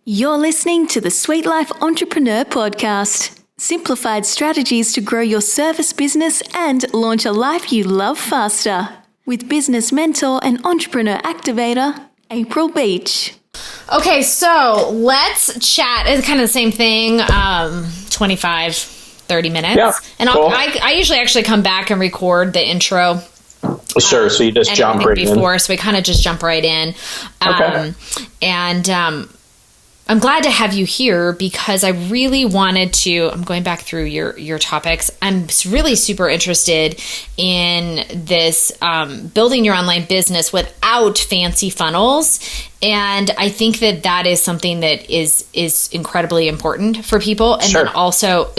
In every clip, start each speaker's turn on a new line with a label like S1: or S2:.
S1: You're listening to the SweetLife Entrepreneur Podcast. Simplified strategies to grow your service business and launch a life you love faster. With business mentor and entrepreneur activator, April Beach.
S2: Okay, so let's chat. It's kind of the same thing, 25, 30 minutes.
S3: Yeah,
S2: and
S3: cool.
S2: I usually actually come back and record the intro.
S3: Sure, so you just jump right
S2: before,
S3: in.
S2: So we kind of just jump right in.
S3: Okay.
S2: I'm glad to have you here because I really wanted to, I'm going back through your topics. I'm really super interested in this building your online business without fancy funnels. And I think that is something that is incredibly important for people. And
S3: Sure.
S2: then also,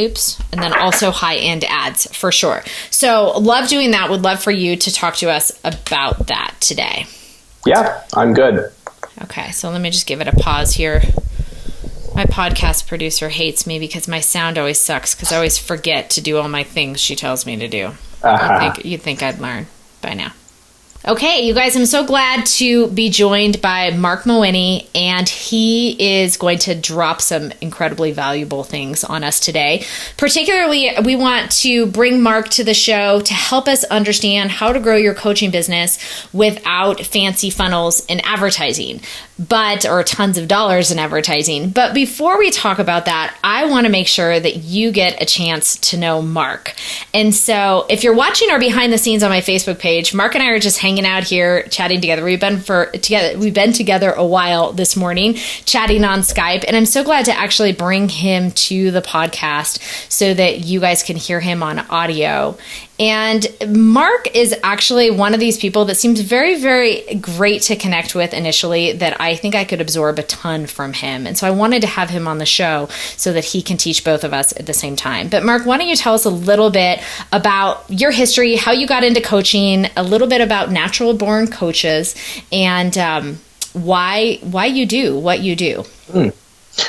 S2: high-end ads for sure. So love doing that. Would love for you to talk to us about that today.
S3: Yeah, I'm good.
S2: Okay, so let me just give it a pause here. My podcast producer hates me because my sound always sucks because I always forget to do all my things she tells me to do. You'd think I'd learn by now. Okay, you guys, I'm so glad to be joined by Marc Mawhinney, and he is going to drop some incredibly valuable things on us today. Particularly, we want to bring Marc to the show to help us understand how to grow your coaching business without fancy funnels and advertising, or tons of dollars in advertising. But before we talk about that, I want to make sure that you get a chance to know Marc. And so if you're watching our behind the scenes on my Facebook page, Marc and I are just hanging out here chatting together. We've been together a while this morning, chatting on Skype, and I'm so glad to actually bring him to the podcast so that you guys can hear him on audio. And Marc is actually one of these people that seems very, very great to connect with initially, that I think I could absorb a ton from him. And so I wanted to have him on the show so that he can teach both of us at the same time. But Marc, why don't you tell us a little bit about your history, how you got into coaching, a little bit about natural born coaches, and why you do what you do.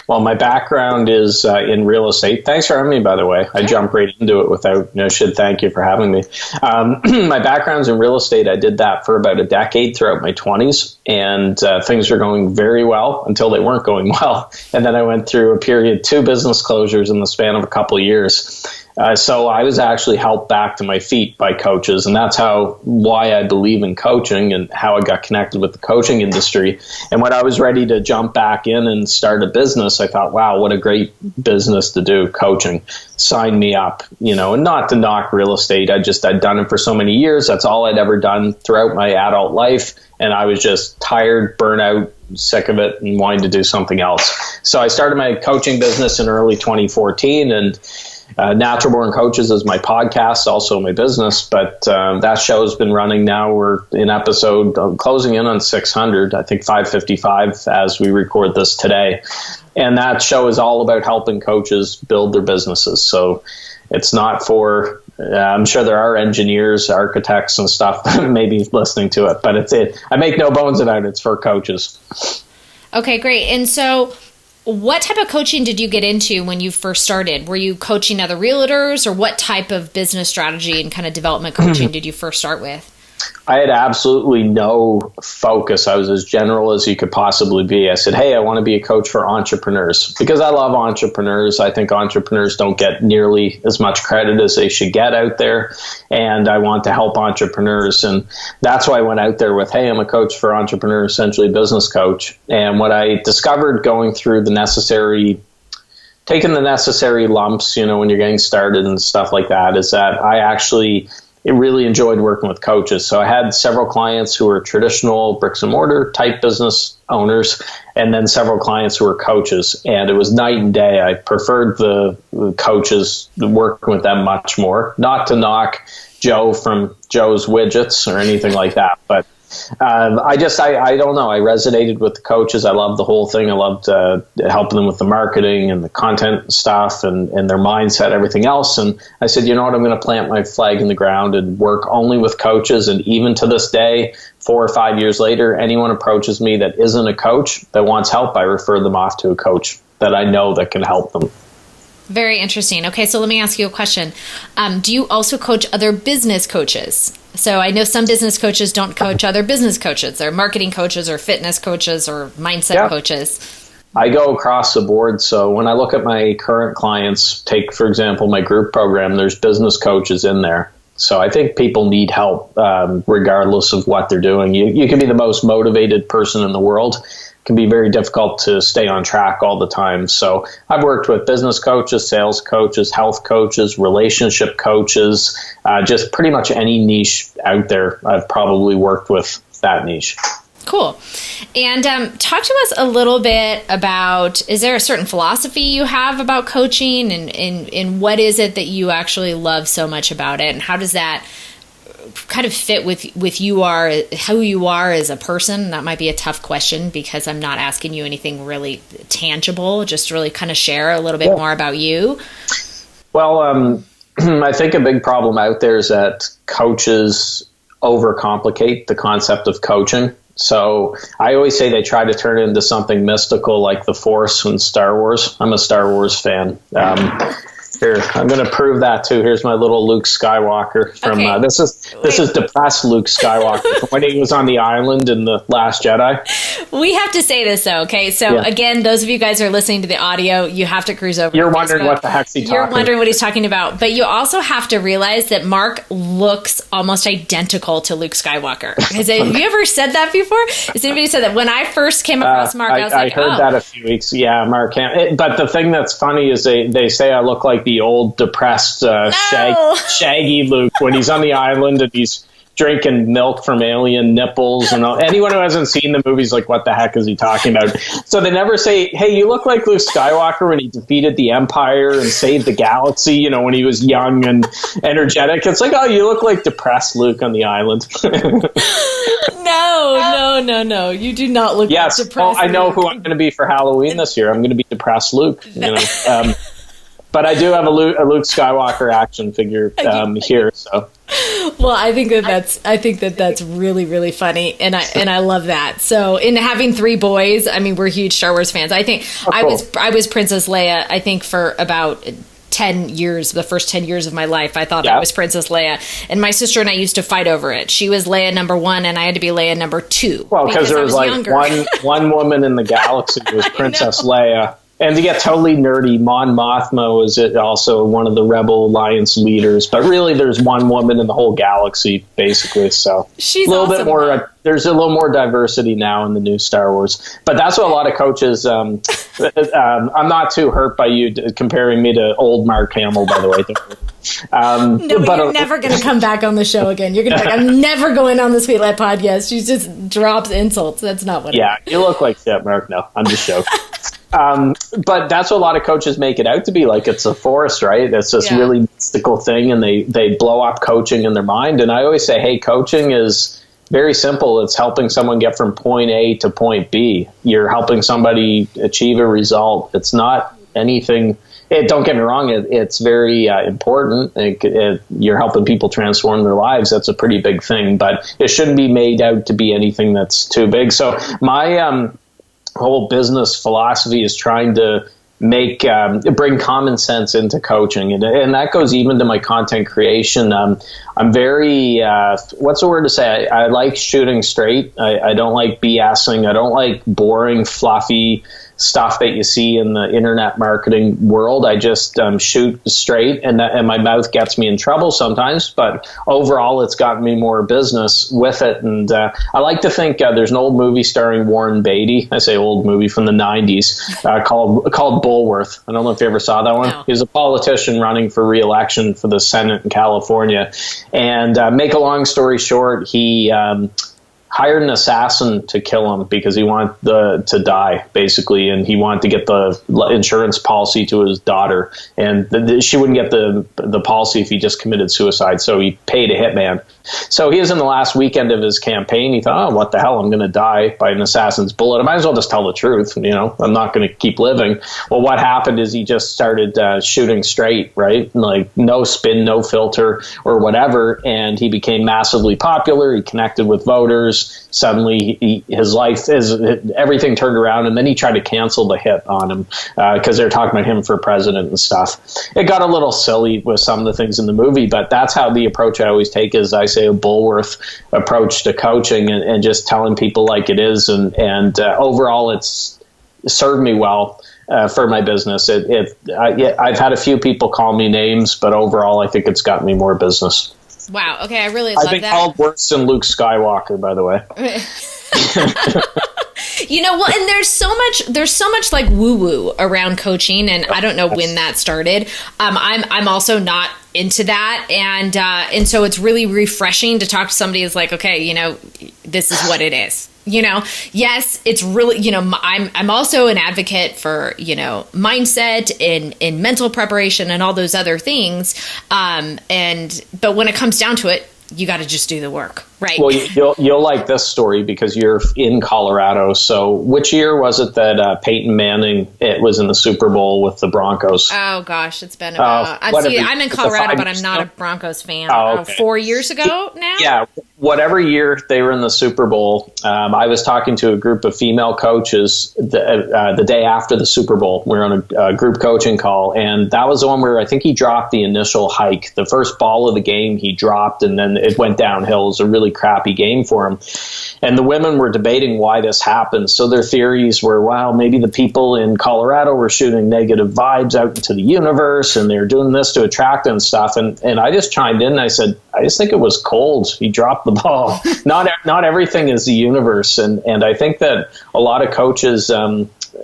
S3: Well, my background is in real estate. Thanks for having me, by the way. I jumped right into it without thank you for having me. My background's in real estate. I did that for about a decade throughout my 20s, and things were going very well until they weren't going well. And then I went through a period, 2 business closures in the span of a couple of years. So I was actually helped back to my feet by coaches, and that's why I believe in coaching and how I got connected with the coaching industry. And when I was ready to jump back in and start a business, I thought, wow, what a great business to do, coaching. Sign me up, and not to knock real estate. I'd done it for so many years. That's all I'd ever done throughout my adult life. And I was just tired, burnt out, sick of it, and wanting to do something else. So I started my coaching business in early 2014, and Natural Born Coaches is my podcast, also my business, but that show has been running now. We're in episode closing in on 600, I think 555 as we record this today. And that show is all about helping coaches build their businesses. So it's not for, I'm sure there are engineers, architects and stuff maybe listening to it, but I make no bones about it. It's for coaches.
S2: Okay, great. And so what type of coaching did you get into when you first started? Were you coaching other realtors, or what type of business strategy and kind of development coaching did you first start with?
S3: I had absolutely no focus. I was as general as you could possibly be. I said, hey, I want to be a coach for entrepreneurs because I love entrepreneurs. I think entrepreneurs don't get nearly as much credit as they should get out there. And I want to help entrepreneurs. And that's why I went out there with, hey, I'm a coach for entrepreneurs, essentially a business coach. And what I discovered going through taking the necessary lumps, when you're getting started and stuff like that, is that I really enjoyed working with coaches. So I had several clients who were traditional bricks and mortar type business owners, and then several clients who were coaches. And it was night and day. I preferred the coaches, working with them much more. Not to knock Joe from Joe's Widgets or anything like that, but I don't know. I resonated with the coaches. I loved the whole thing. I loved helping them with the marketing and the content stuff and their mindset, everything else. And I said, you know what, I'm going to plant my flag in the ground and work only with coaches. And even to this day, 4 or 5 years later, anyone approaches me that isn't a coach that wants help, I refer them off to a coach that I know that can help them.
S2: Very interesting. Okay, so let me ask you a question. Do you also coach other business coaches? So I know some business coaches don't coach other business coaches. They're marketing coaches or fitness coaches or mindset coaches.
S3: I go across the board. So when I look at my current clients, take, for example, my group program, there's business coaches in there. So I think people need help regardless of what they're doing. You can be the most motivated person in the world. It can be very difficult to stay on track all the time. So I've worked with business coaches, sales coaches, health coaches, relationship coaches, just pretty much any niche out there. I've probably worked with that niche.
S2: Cool. And talk to us a little bit about, is there a certain philosophy you have about coaching, and what is it that you actually love so much about it? And how does that kind of fit with who you are as a person? That might be a tough question because I'm not asking you anything really tangible, just really kind of share a little bit more about you.
S3: Well, I think a big problem out there is that coaches overcomplicate the concept of coaching. So I always say they try to turn it into something mystical like the Force in Star Wars. I'm a Star Wars fan. Here, I'm going to prove that too. Here's my little Luke Skywalker from this is depressed Luke Skywalker from when he was on the island in The Last Jedi.
S2: We have to say this though, okay? So again, those of you guys who are listening to the audio, you have to cruise over.
S3: You're wondering what the heck's he talking about.
S2: You're wondering what he's talking about, but you also have to realize that Mark looks almost identical to Luke Skywalker. Have you ever said that before? Has anybody said that? When I first came across Mark, I was like,
S3: I heard that a few weeks. Yeah, Mark. But the thing that's funny is they say I look like the old depressed shaggy Luke when he's on the island and he's drinking milk from alien nipples, and anyone who hasn't seen the movie's like, what the heck is he talking about? So they never say, hey, you look like Luke Skywalker when he defeated the Empire and saved the galaxy, when he was young and energetic. It's like, oh, you look like depressed Luke on the island.
S2: No, you do not look like depressed Luke.
S3: I know who I'm going to be for Halloween this year. I'm going to be depressed Luke. But I do have a Luke Skywalker action figure here. So,
S2: well, I think that's really, really funny, and I love that. So, in having 3 boys, I mean, we're huge Star Wars fans. I think I was Princess Leia. I think for about 10 years, the first 10 years of my life, I thought that was Princess Leia. And my sister and I used to fight over it. She was Leia number 1 and I had to be Leia number 2.
S3: Well, because there was like one woman in the galaxy was Princess Leia. And to get totally nerdy, Mon Mothma was also one of the Rebel Alliance leaders. But really, there's one woman in the whole galaxy, basically. So
S2: she's
S3: a little bit more. There's a little more diversity now in the new Star Wars. But that's what a lot of coaches. I'm not too hurt by you comparing me to old Mark Hamill, by the way.
S2: You're never going to come back on the show again. You're going to be like, I'm never going on the SweetLife podcast. She just drops insults. That's not what.
S3: Yeah, you look like shit, Mark. No, I'm just joking. But that's what a lot of coaches make it out to be, like it's a force, right? It's this really mystical thing, and they blow up coaching in their mind. And I always say, hey, coaching is very simple. It's helping someone get from point A to point B. You're helping somebody achieve a result. It's not anything. Don't get me wrong. It's very important. You're helping people transform their lives. That's a pretty big thing, but it shouldn't be made out to be anything that's too big. So my whole business philosophy is trying to bring common sense into coaching, and that goes even to my content creation. I'm very what's the word to say? I like shooting straight. I don't like BSing. I don't like boring, fluffy stuff that you see in the internet marketing world. I just shoot straight, and my mouth gets me in trouble sometimes, but overall it's gotten me more business with it. And I like to think there's an old movie starring Warren Beatty. I say old movie from the 90s called Bulworth. I don't know if you ever saw that one. No. He was a politician running for re-election for the Senate in California. And make a long story short, he hired an assassin to kill him because he wanted to die, basically, and he wanted to get the insurance policy to his daughter, and she wouldn't get the policy if he just committed suicide, so he paid a hitman. So he was in the last weekend of his campaign. He thought, oh, what the hell, I'm going to die by an assassin's bullet. I might as well just tell the truth. I'm not going to keep living. Well, what happened is he just started shooting straight, right? Like no spin, no filter or whatever. And he became massively popular. He connected with voters. Suddenly his life everything turned around. And then he tried to cancel the hit on him because they're talking about him for president and stuff. It got a little silly with some of the things in the movie, but that's how the approach I always take is I say a Bulworth approach to coaching and just telling people like it is. And overall, it's served me well for my business. I've had a few people call me names, but overall, I think it's gotten me more business.
S2: Wow. Okay, I really love that.
S3: I've been called worse than Luke Skywalker, by the way.
S2: Well, and there's so much like woo woo around coaching, and I don't know when that started. I'm also not into that, and so it's really refreshing to talk to somebody who's like, okay, this is what it is. Yes, it's really, I'm also an advocate for, mindset and mental preparation and all those other things. But when it comes down to it, you got to just do the work, right?
S3: Well, you'll like this story because you're in Colorado. So which year was it that Peyton Manning was in the Super Bowl with the Broncos?
S2: Oh gosh, it's been about. I'm in Colorado, but I'm not a Broncos fan.
S3: Oh, okay.
S2: 4 years ago now.
S3: Yeah, whatever year they were in the Super Bowl, I was talking to a group of female coaches the day after the Super Bowl. We were on a group coaching call, and that was the one where I think he dropped the initial hike. The first ball of the game he dropped, and then it went downhill. It was a really crappy game for him. And the women were debating why this happened. So their theories were, wow, maybe the people in Colorado were shooting negative vibes out into the universe, and they're doing this to attract and stuff. And I just chimed in and I said, I just think it was cold. He dropped the ball. Not everything is the universe. And I think that a lot of coaches,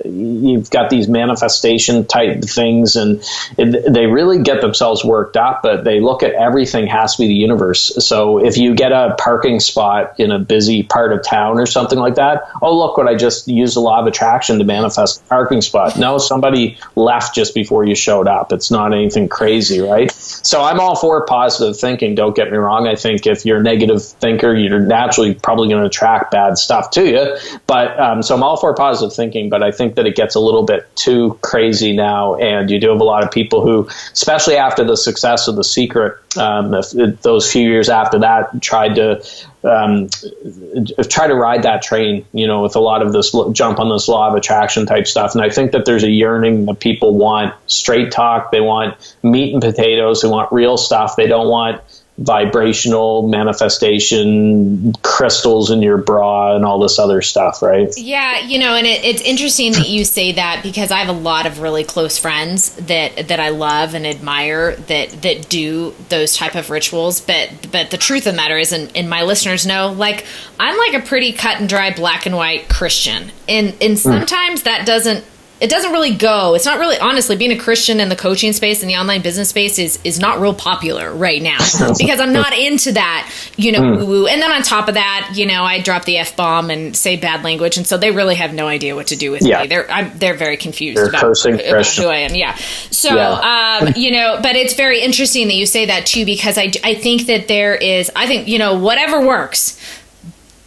S3: you've got these manifestation type things, and they really get themselves worked up, but they look at everything has to be the universe. So if you get a parking spot in a busy part of town or something like that, oh, look what I just used the law of attraction to manifest a parking spot. No, somebody left just before you showed up. It's not anything crazy, right? So I'm all for positive thinking. Don't get me wrong. I think if you're a negative thinker, you're naturally probably going to attract bad stuff to you. But so I'm all for positive thinking, but I think that it gets a little bit too crazy now, and you do have a lot of people who, especially after the success of The Secret, those few years after that, tried to ride that train, with a lot of this jump on this law of attraction type stuff. And I think that there's a yearning that people want straight talk. They want meat and potatoes. They want real stuff. They don't want vibrational manifestation, crystals in your bra and all this other stuff, right?
S2: Yeah, and it's interesting that you say that, because I have a lot of really close friends that I love and admire that do those type of rituals. But the truth of the matter is, and my listeners know, like, I'm like a pretty cut and dry black and white Christian, and sometimes that doesn't. It doesn't really go. It's not really, honestly, being a Christian in the coaching space and the online business space is not real popular right now, because I'm not into that, woo-woo. And then on top of that, I drop the F-bomb and say bad language. And so they really have no idea what to do with me. They're very confused about who I am. Yeah. So, but it's very interesting that you say that too, because I think that whatever works,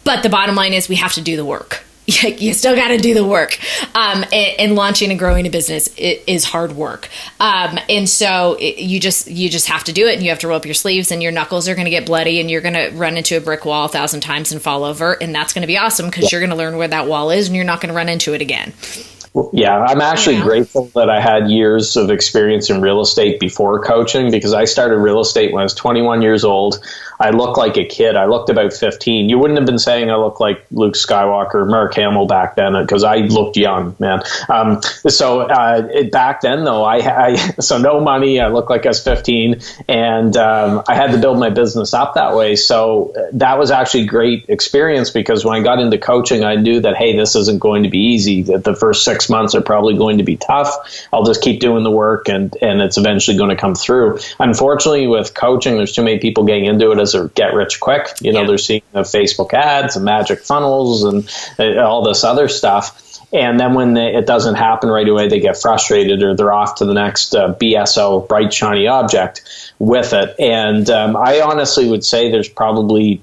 S2: but the bottom line is we have to do the work. You still got to do the work. And launching and growing a business is hard work. And so you just have to do it, and you have to roll up your sleeves, and your knuckles are going to get bloody, and you're going to run into a brick wall 1,000 times and fall over. And that's going to be awesome, because you're going to learn where that wall is, and you're not going to run into it again.
S3: Yeah, I'm actually grateful that I had years of experience in real estate before coaching, because I started real estate when I was 21 years old. I looked like a kid. I looked about 15. You wouldn't have been saying I looked like Luke Skywalker or Mark Hamill back then, because I looked young, man. Back then, though, I so no money. I looked like I was 15, and I had to build my business up that way. So that was actually a great experience, because when I got into coaching, I knew that, hey, this isn't going to be easy. That the first 6 months are probably going to be tough. I'll just keep doing the work, and it's eventually going to come through. Unfortunately, with coaching, there's too many people getting into it as a get rich quick. They're seeing the Facebook ads and magic funnels and all this other stuff. And then when it doesn't happen right away, they get frustrated, or they're off to the next BSO, bright, shiny object with it. And I honestly would say there's probably,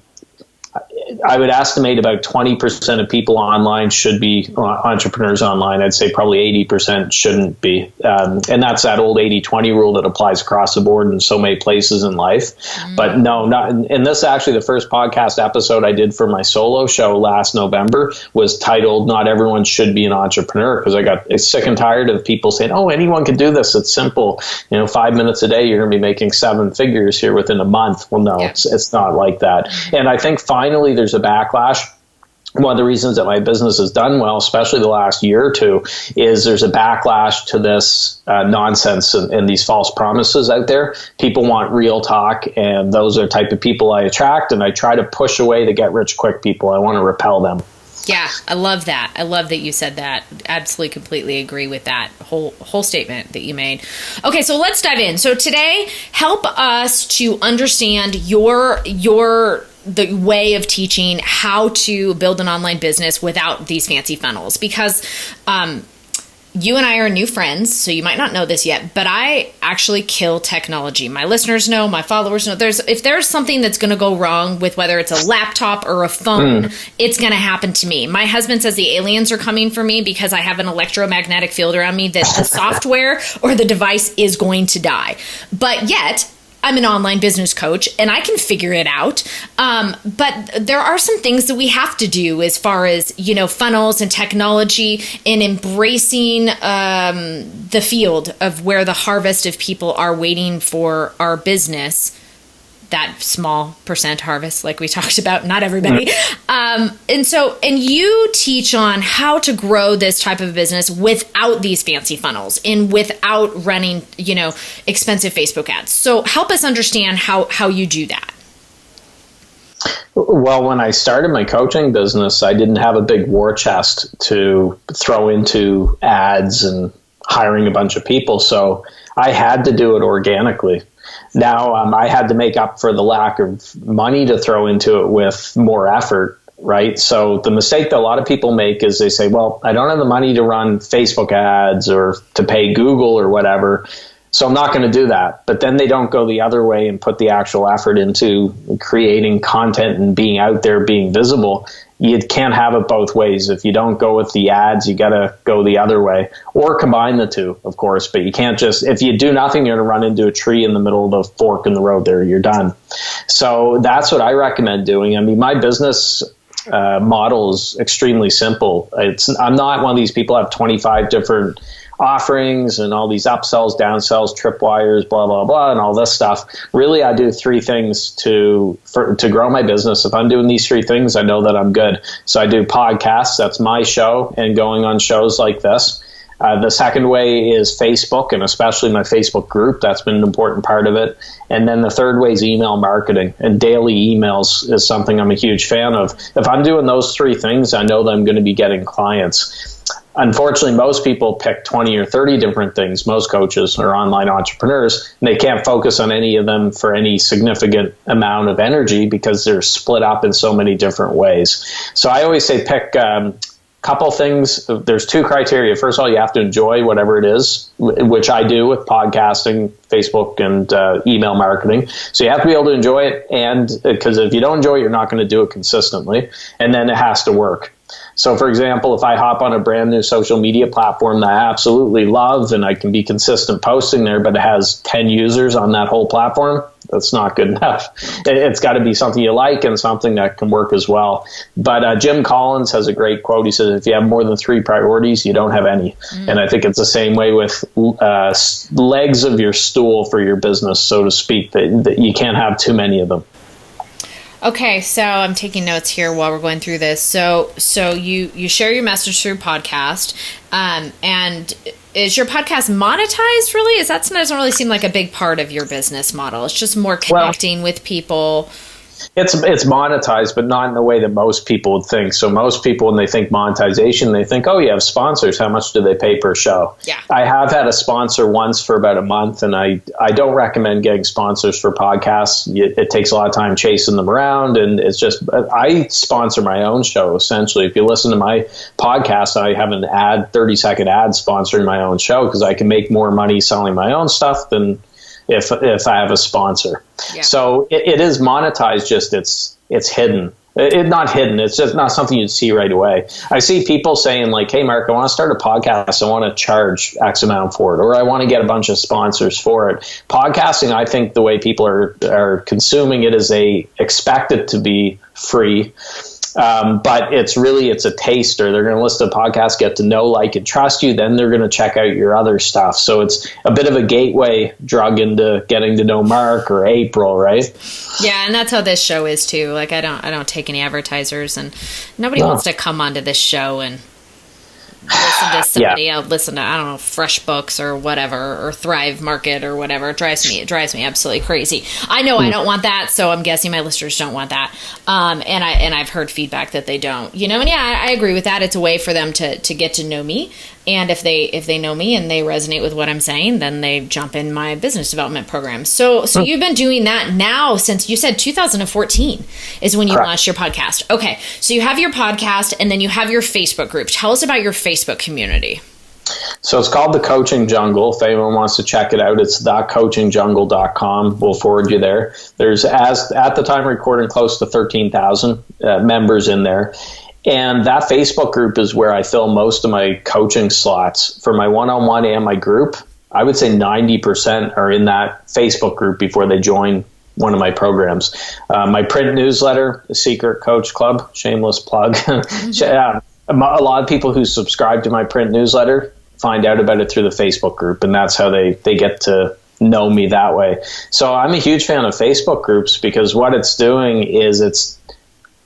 S3: I would estimate about 20% of people online should be entrepreneurs online. I'd say probably 80% shouldn't be. And that's that old 80-20 rule that applies across the board in so many places in life. But no, not. And this actually, the first podcast episode I did for my solo show last November was titled "Not Everyone Should Be an Entrepreneur," because I got sick and tired of people saying, "Oh, anyone can do this. It's simple. 5 minutes a day, you're going to be making 7 figures here within a month." Well, no, it's not like that. And I think finally there's a backlash one of the reasons that my business has done well, especially the last year or two, is there's a backlash to this nonsense and these false promises out there. People want real talk, and those are the type of people I attract, and I try to push away the get-rich-quick people. I want to repel them.
S2: Yeah, I love that. I love that you said that. Absolutely, completely agree with that whole statement that you made. Okay, so let's dive in. So today, help us to understand the way of teaching how to build an online business without these fancy funnels, because you and I are new friends, so you might not know this yet, but I actually kill technology. My listeners know, my followers know. If there's something that's going to go wrong with whether it's a laptop or a phone, it's going to happen to me. My husband says the aliens are coming for me because I have an electromagnetic field around me that the software or the device is going to die. But yet, I'm an online business coach and I can figure it out. But there are some things that we have to do as far as, funnels and technology and embracing the field of where the harvest of people are waiting for our business. That small percent harvest, like we talked about, not everybody. And you teach on how to grow this type of business without these fancy funnels and without running, expensive Facebook ads. So help us understand how you do that.
S3: Well, when I started my coaching business, I didn't have a big war chest to throw into ads and hiring a bunch of people. So I had to do it organically. Now, I had to make up for the lack of money to throw into it with more effort, right? So the mistake that a lot of people make is they say, well, I don't have the money to run Facebook ads or to pay Google or whatever, so I'm not going to do that. But then they don't go the other way and put the actual effort into creating content and being out there, being visible. You can't have it both ways. If you don't go with the ads, you got to go the other way, or combine the two, of course. But you can't just, if you do nothing, you're going to run into a tree in the middle of the fork in the road there. You're done. So that's what I recommend doing. I mean, my business model is extremely simple. I'm not one of these people who have 25 different offerings and all these upsells, downsells, tripwires, blah, blah, blah, and all this stuff. Really, I do three things to grow my business. If I'm doing these three things, I know that I'm good. So I do podcasts. That's my show, and going on shows like this. The second way is Facebook, and especially my Facebook group. That's been an important part of it. And then the third way is email marketing, and daily emails is something I'm a huge fan of. If I'm doing those three things, I know that I'm going to be getting clients. Unfortunately, most people pick 20 or 30 different things. Most coaches are online entrepreneurs, and they can't focus on any of them for any significant amount of energy because they're split up in so many different ways. So I always say pick couple things. There's two criteria. First of all, you have to enjoy whatever it is, which I do with podcasting, Facebook, and email marketing. So you have to be able to enjoy it, and because if you don't enjoy it, you're not going to do it consistently. And then it has to work. So, for example, if I hop on a brand new social media platform that I absolutely love and I can be consistent posting there, but it has 10 users on that whole platform, that's not good enough. It's got to be something you like and something that can work as well. But Jim Collins has a great quote. He says, if you have more than three priorities, you don't have any. And I think it's the same way with legs of your stool for your business, so to speak, that you can't have too many of them.
S2: Okay, so I'm taking notes here while we're going through this. So you share your message through podcast, and is your podcast monetized? Really, that doesn't really seem like a big part of your business model. It's just more connecting with people.
S3: It's monetized, but not in the way that most people would think. So most people, when they think monetization, they think, oh, you have sponsors. How much do they pay per show? Yeah. I have had a sponsor once for about a month, and I don't recommend getting sponsors for podcasts. It takes a lot of time chasing them around, and it's just, I sponsor my own show, essentially. If you listen to my podcast, I have an 30-second ad sponsoring my own show because I can make more money selling my own stuff than if I have a sponsor. Yeah. So it is monetized, just it's hidden. Not hidden, it's just not something you'd see right away. I see people saying like, hey, Mark, I want to start a podcast. I want to charge X amount for it, or I want to get a bunch of sponsors for it. Podcasting, I think the way people are consuming it is they expect it to be free. But it's a taster. They're going to listen to podcasts, get to know, like, and trust you. Then they're going to check out your other stuff. So it's a bit of a gateway drug into getting to know Mark or April, right?
S2: Yeah, and that's how this show is too. Like, I don't take any advertisers, and nobody wants to come onto this show and listen to somebody else, listen to, I don't know, FreshBooks or whatever, or Thrive Market or whatever. It drives me absolutely crazy. I know I don't want that, so I'm guessing my listeners don't want that. And I've heard feedback that they don't, and I agree with that. It's a way for them to get to know me. And if they know me and they resonate with what I'm saying, then they jump in my business development program. So you've been doing that now since, you said 2014 is when you launched your podcast. Okay. So you have your podcast and then you have your Facebook group. Tell us about your Facebook community.
S3: So it's called The Coaching Jungle. If anyone wants to check it out, it's thecoachingjungle.com. We'll forward you there. There's, at the time recording, close to 13,000 members in there. And that Facebook group is where I fill most of my coaching slots for my one-on-one and my group. I would say 90% are in that Facebook group before they join one of my programs. My print newsletter, The Secret Coach Club, shameless plug. A lot of people who subscribe to my print newsletter find out about it through the Facebook group, and that's how they get to know me that way. So I'm a huge fan of Facebook groups because what it's doing is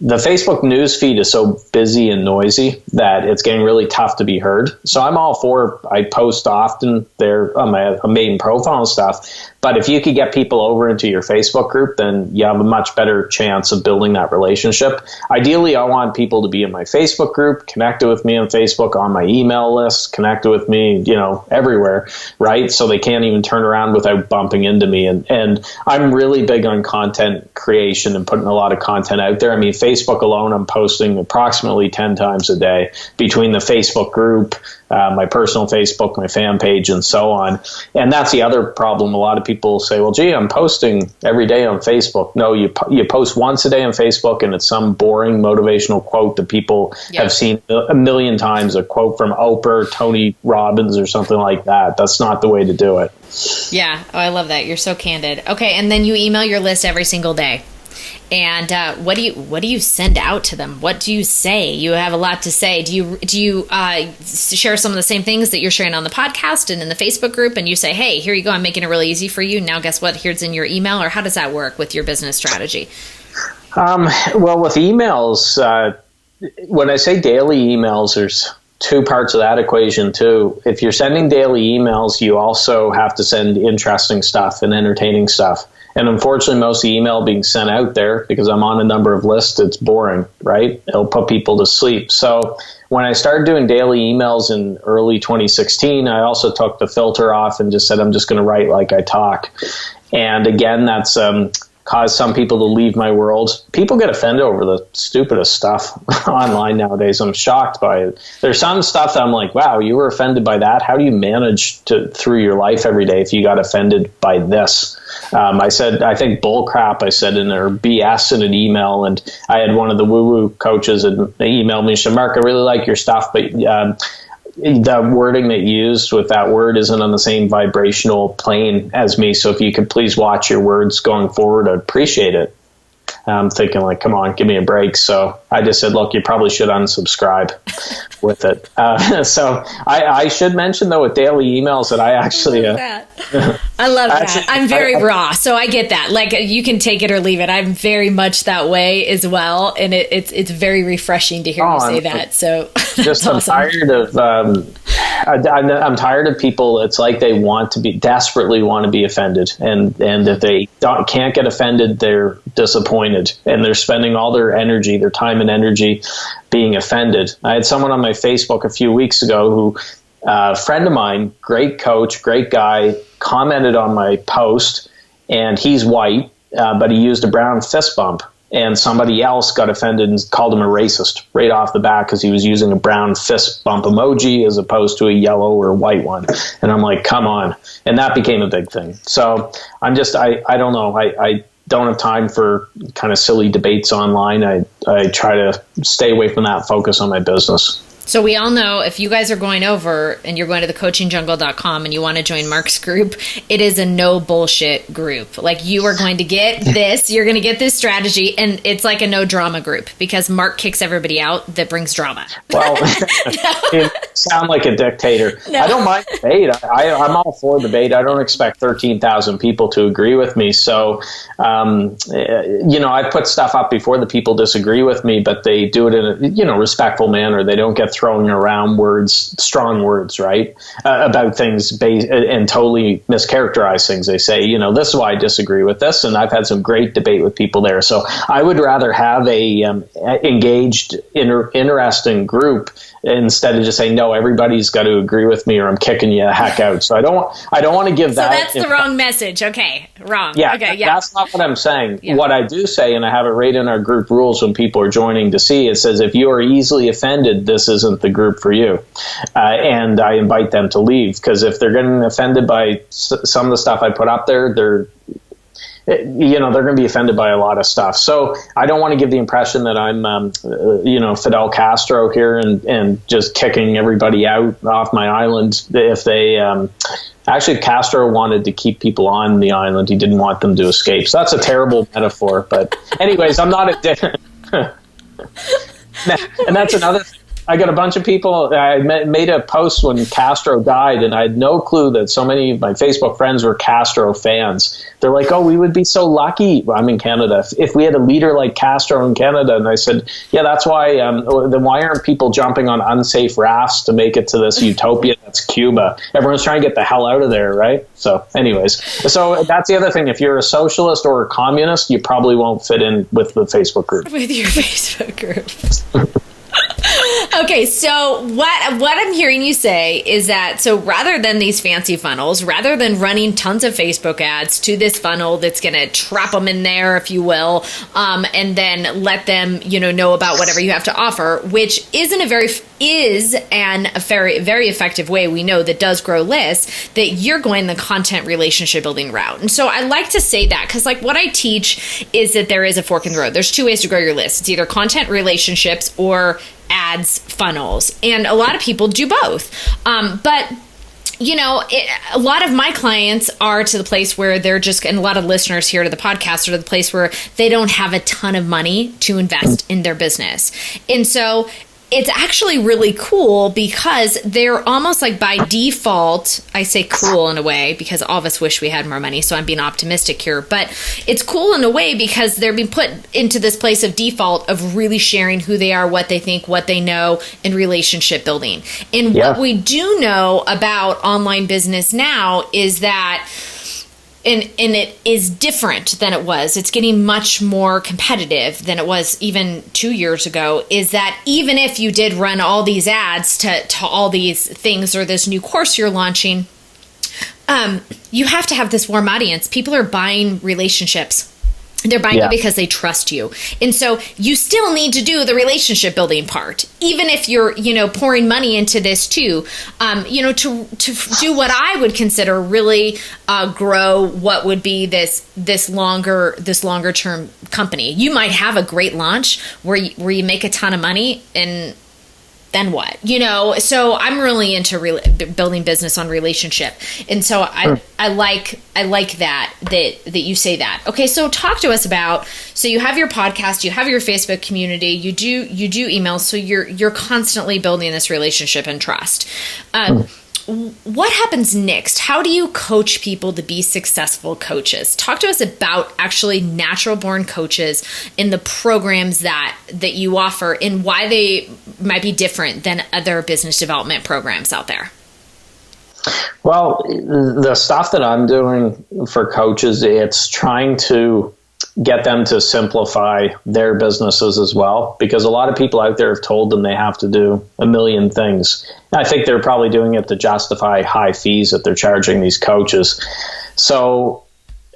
S3: the Facebook news feed is so busy and noisy that it's getting really tough to be heard. So I'm all for, I post often there on my main profile and stuff. But if you could get people over into your Facebook group, then you have a much better chance of building that relationship. Ideally, I want people to be in my Facebook group, connected with me on Facebook, on my email list, connected with me, everywhere, right? So they can't even turn around without bumping into me. And I'm really big on content creation and putting a lot of content out there. I mean, Facebook alone, I'm posting approximately 10 times a day between the Facebook group, my personal Facebook, my fan page, and so on. And that's the other problem. A lot of people say, well, gee, I'm posting every day on Facebook. No, you post once a day on Facebook, and it's some boring motivational quote that people have seen a million times, a quote from Oprah, Tony Robbins, or something like that. That's not the way to do it.
S2: Yeah. Oh, I love that. You're so candid. Okay. And then you email your list every single day. And what do you send out to them? What do you say? You have a lot to say. Do you share some of the same things that you're sharing on the podcast and in the Facebook group? And you say, hey, here you go. I'm making it really easy for you. Now, guess what? Here's in your email. Or how does that work with your business strategy?
S3: Well, with emails, when I say daily emails, there's two parts of that equation too. If you're sending daily emails, you also have to send interesting stuff and entertaining stuff. And unfortunately, most of the email being sent out there, because I'm on a number of lists, it's boring, right? It'll put people to sleep. So when I started doing daily emails in early 2016, I also took the filter off and just said, I'm just going to write like I talk. And again, that's caused some people to leave my world. People get offended over the stupidest stuff online nowadays. I'm shocked by it. There's some stuff that I'm like, wow, you were offended by that? How do you manage through your life every day if you got offended by this? I said, I think bull crap, I said, or BS in an email. And I had one of the woo-woo coaches that emailed me and said, Mark, I really like your stuff, but the wording that you used with that word isn't on the same vibrational plane as me. So if you could please watch your words going forward, I'd appreciate it. I'm thinking like, come on, give me a break. So I just said, look, you probably should unsubscribe with it. So I should mention, though, with daily emails that I actually...
S2: I love that. I'm very raw, so I get that. Like, you can take it or leave it. I'm very much that way as well, and it's very refreshing to hear you say that. So just
S3: I'm
S2: awesome.
S3: Tired of I'm tired of people. It's like they desperately want to be offended, and if they can't get offended, they're disappointed, and they're spending all their energy, their time and energy, being offended. I had someone on my Facebook a few weeks ago who. A friend of mine, great coach, great guy, commented on my post, and he's white, but he used a brown fist bump. And somebody else got offended and called him a racist right off the bat because he was using a brown fist bump emoji as opposed to a yellow or white one. And I'm like, come on. And that became a big thing. So I don't know. I don't have time for kind of silly debates online. I try to stay away from that, focus on my business.
S2: So we all know if you guys are going over and you're going to thecoachingjungle.com and you want to join Marc's group, it is a no bullshit group. Like, you are going to get this, you're going to get this strategy, and it's like a no drama group because Marc kicks everybody out that brings drama.
S3: Well, you sound like a dictator. No. I don't mind debate. I'm all for debate. I don't expect 13,000 people to agree with me. So, I put stuff up before the people disagree with me, but they do it in a, respectful manner. They don't get throwing around strong words, right, about things and totally mischaracterize things. They say, this is why I disagree with this, and I've had some great debate with people there. So I would rather have a engaged, interesting group instead of just saying, no, everybody's got to agree with me or I'm kicking you the heck out. So I don't want to give that.
S2: So that's the wrong message. Okay, wrong.
S3: Yeah,
S2: okay, yeah.
S3: That's not what I'm saying.
S2: Yeah.
S3: What I do say, and I have it right in our group rules when people are joining to see, it says, if you are easily offended, this isn't the group for you. And I invite them to leave, because if they're getting offended by some of the stuff I put up there, they're going to be offended by a lot of stuff. So I don't want to give the impression that I'm, Fidel Castro here and just kicking everybody out off my island. If they, actually, Castro wanted to keep people on the island. He didn't want them to escape. So that's a terrible metaphor. But anyways, I'm not a and that's another thing. I got a bunch of people. I made a post when Castro died, and I had no clue that so many of my Facebook friends were Castro fans. They're like, oh, we would be so lucky. Well, I'm in Canada. If we had a leader like Castro in Canada. And I said, yeah, that's why. Then why aren't people jumping on unsafe rafts to make it to this utopia that's Cuba? Everyone's trying to get the hell out of there, right? So anyways, so that's the other thing. If you're a socialist or a communist, you probably won't fit in with the Facebook group.
S2: With your Facebook group. Okay, so what I'm hearing you say is that, so rather than these fancy funnels, rather than running tons of Facebook ads to this funnel that's going to trap them in there, if you will, and then let them, know about whatever you have to offer, which is a very very effective way, we know, that does grow lists, that you're going the content relationship building route. And so I like to say that because, like, what I teach is that there is a fork in the road. There's two ways to grow your list. It's either content relationships or ads funnels. And a lot of people do both. But a lot of my clients are to the place where they're just, and a lot of listeners here to the podcast are to the place where they don't have a ton of money to invest in their business. And so it's actually really cool because they're almost like by default. I say cool in a way because all of us wish we had more money, so I'm being optimistic here, but it's cool in a way because they're being put into this place of default of really sharing who they are, what they think, what they know in relationship building. And what we do know about online business now is that And it is different than it was. It's getting much more competitive than it was even 2 years ago, is that even if you did run all these ads to all these things or this new course you're launching, you have to have this warm audience. People are buying relationships. They're buying you because they trust you. And so you still need to do the relationship building part, even if you're, pouring money into this too, to do what I would consider really grow what would be this longer term company. You might have a great launch where you make a ton of money, and then what? So I'm really into building business on relationship. And so I like that you say that. Okay, so talk to us about, so you have your podcast, you have your Facebook community, you do emails, so you're constantly building this relationship and trust. What happens next? How do you coach people to be successful coaches? Talk to us about actually natural born coaches in the programs that you offer and why they might be different than other business development programs out there.
S3: Well, the stuff that I'm doing for coaches, it's trying to get them to simplify their businesses as well, because a lot of people out there have told them they have to do a million things. And I think they're probably doing it to justify high fees that they're charging these coaches. So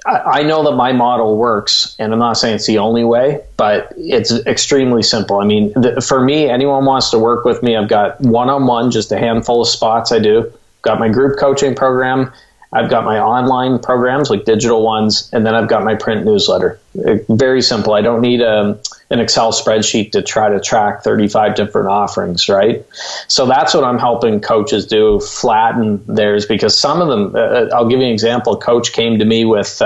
S3: I know that my model works, and I'm not saying it's the only way, but it's extremely simple. I mean, for me, anyone wants to work with me, I've got one-on-one, just a handful of spots I do. Got my group coaching program. I've got my online programs, like digital ones, and then I've got my print newsletter. Very simple. I don't need an Excel spreadsheet to try to track 35 different offerings, right? So that's what I'm helping coaches do, flatten theirs, because some of them, I'll give you an example. A coach came to me with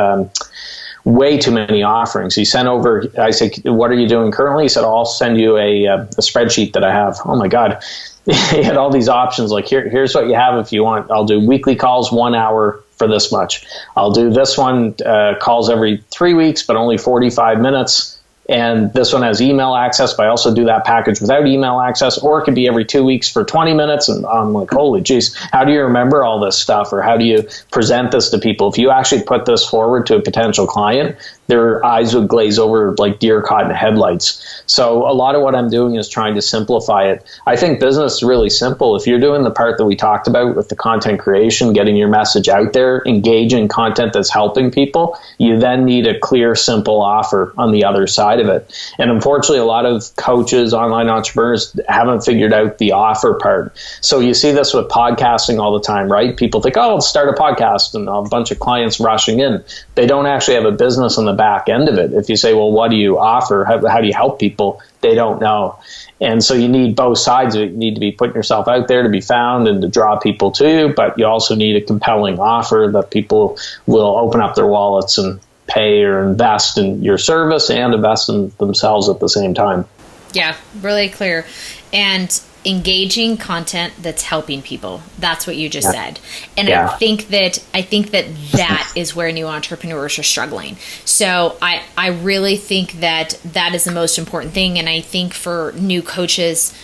S3: way too many offerings. He sent over, I said, what are you doing currently? He said, I'll send you a spreadsheet that I have. Oh my God. He had all these options, like here's what you have if you want. I'll do weekly calls, 1 hour for this much. I'll do this one, calls every 3 weeks, but only 45 minutes. And this one has email access, but I also do that package without email access, or it could be every 2 weeks for 20 minutes. And I'm like, holy geez, how do you remember all this stuff? Or how do you present this to people? If you actually put this forward to a potential client, their eyes would glaze over like deer caught in headlights. So a lot of what I'm doing is trying to simplify it. I think business is really simple. If you're doing the part that we talked about with the content creation, getting your message out there, engaging content that's helping people, you then need a clear, simple offer on the other side of it. And unfortunately, a lot of coaches, online entrepreneurs haven't figured out the offer part. So you see this with podcasting all the time, right? People think, oh, let's start a podcast, and a bunch of clients rushing in. They don't actually have a business on the back end of it. If you say, well, what do you offer? How do you help people? They don't know. And so you need both sides of it. You need to be putting yourself out there to be found and to draw people to you, but you also need a compelling offer that people will open up their wallets and pay or invest in your service and invest in themselves at the same time.
S2: Yeah, really clear. And engaging content that's helping people. That's what you just said. And I think that is where new entrepreneurs are struggling. So I really think that is the most important thing. And I think for new coaches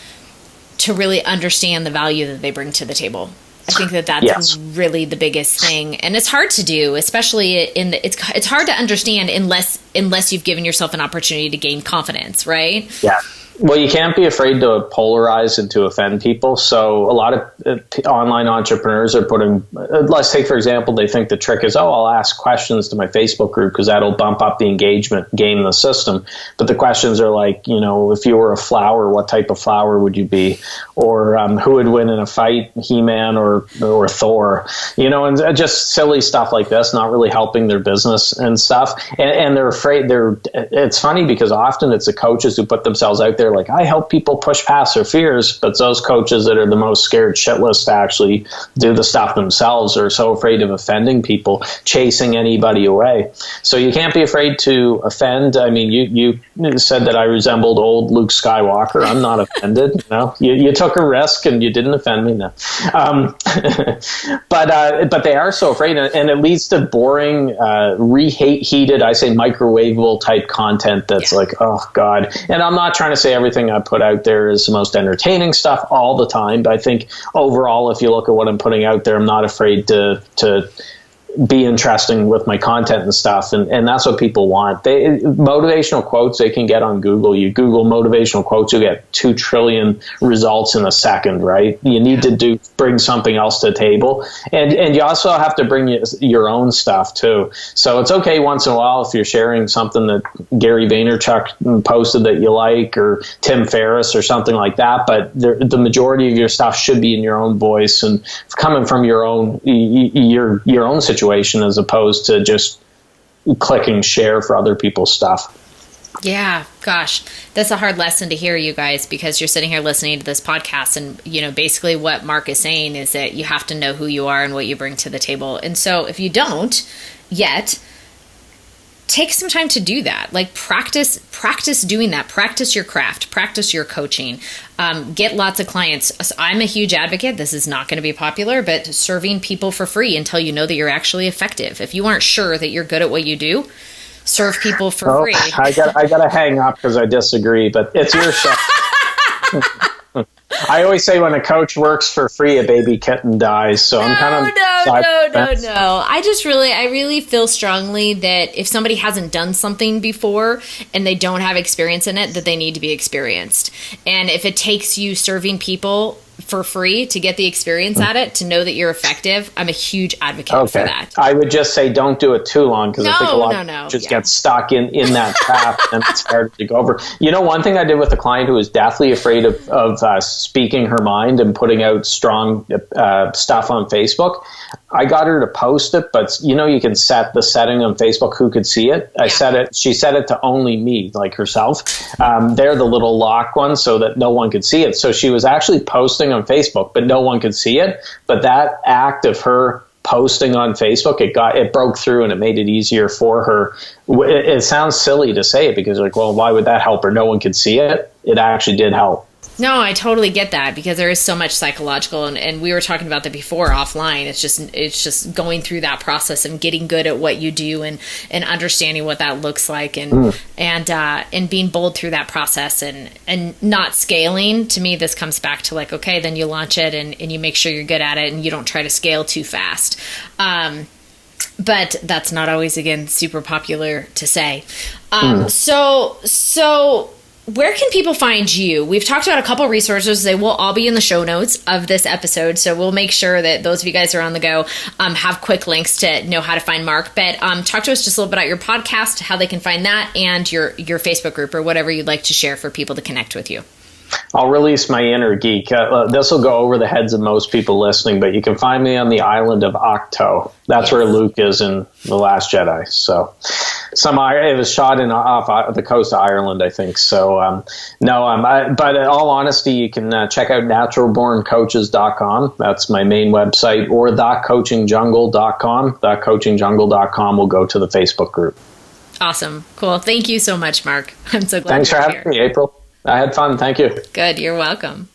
S2: to really understand the value that they bring to the table. I think that's really the biggest thing, and it's hard to do, especially it's hard to understand unless you've given yourself an opportunity to gain confidence, right? Yeah.
S3: Well, you can't be afraid to polarize and to offend people. So a lot of online entrepreneurs are putting, let's take, for example, they think the trick is, I'll ask questions to my Facebook group because that'll bump up the engagement, game the system. But the questions are like, if you were a flower, what type of flower would you be? Or who would win in a fight, He-Man or Thor? And just silly stuff like this, not really helping their business and stuff. And they're afraid. It's funny because often it's the coaches who put themselves out there like, I help people push past their fears, but those coaches that are the most scared shitless to actually do the stuff themselves are so afraid of offending people, chasing anybody away. So you can't be afraid to offend. I mean, you said that I resembled old Luke Skywalker. I'm not offended. You took a risk and you didn't offend me. No. But they are so afraid, and it leads to boring, reheated, I say microwavable type content that's like, oh God. And I'm not trying to say everything I put out there is the most entertaining stuff all the time, but I think overall, if you look at what I'm putting out there, I'm not afraid to be interesting with my content and stuff, and that's what people want. Motivational quotes they can get on Google. You Google motivational quotes, you get 2 trillion results in a second, right? You need to bring something else to the table, and you also have to bring your own stuff too. So it's okay once in a while if you're sharing something that Gary Vaynerchuk posted that you like, or Tim Ferriss or something like that, but the majority of your stuff should be in your own voice and coming from your own situation, as opposed to just clicking share for other people's stuff.
S2: Yeah, gosh, that's a hard lesson to hear, you guys, because you're sitting here listening to this podcast, and basically what Marc is saying is that you have to know who you are and what you bring to the table. And so if you don't yet, take some time to do that. Like practice doing that. Practice your craft, practice your coaching, get lots of clients. I'm a huge advocate. This is not going to be popular, but serving people for free until you know that you're actually effective. If you aren't sure that you're good at what you do, serve people for free.
S3: I got to hang up because I disagree, but it's your show. I always say when a coach works for free, a baby kitten dies. So I'm kind of
S2: no. I really feel strongly that if somebody hasn't done something before and they don't have experience in it, that they need to be experienced. And if it takes you serving people for free to get the experience at it, to know that you're effective, I'm a huge advocate for that.
S3: I would just say don't do it too long, because I think a lot of just get stuck in that trap and it's hard to go over. You know, one thing I did with a client who was deathly afraid of speaking her mind and putting out strong stuff on Facebook, I got her to post it, but you know, you can set the setting on Facebook who could see it. She set it to only me, like herself. They're the little lock ones so that no one could see it. So she was actually posting on Facebook, but no one could see it. But that act of her posting on Facebook, it broke through and it made it easier for her. It sounds silly to say it because like, well, why would that help her? No one could see it. It actually did help.
S2: No, I totally get that, because there is so much psychological, and we were talking about that before offline. It's just going through that process and getting good at what you do and understanding what that looks like and being bold through that process and not scaling. To me, this comes back to like, okay, then you launch it and you make sure you're good at it and you don't try to scale too fast. But that's not always, again, super popular to say. So where can people find you? We've talked about a couple resources. They will all be in the show notes of this episode. So we'll make sure that those of you guys who are on the go have quick links to know how to find Marc. But talk to us just a little bit about your podcast, how they can find that, and your Facebook group or whatever you'd like to share for people to connect with you.
S3: I'll release my inner geek. This will go over the heads of most people listening, but you can find me on the island of Octo. That's where Luke is in The Last Jedi. So it was shot off the coast of Ireland, I think. So but in all honesty, you can check out naturalborncoaches.com. That's my main website, or thecoachingjungle.com. Thecoachingjungle.com will go to the Facebook group.
S2: Awesome. Cool. Thank you so much, Marc. I'm so glad.
S3: Thanks for having me, April. I had fun. Thank you.
S2: Good. You're welcome.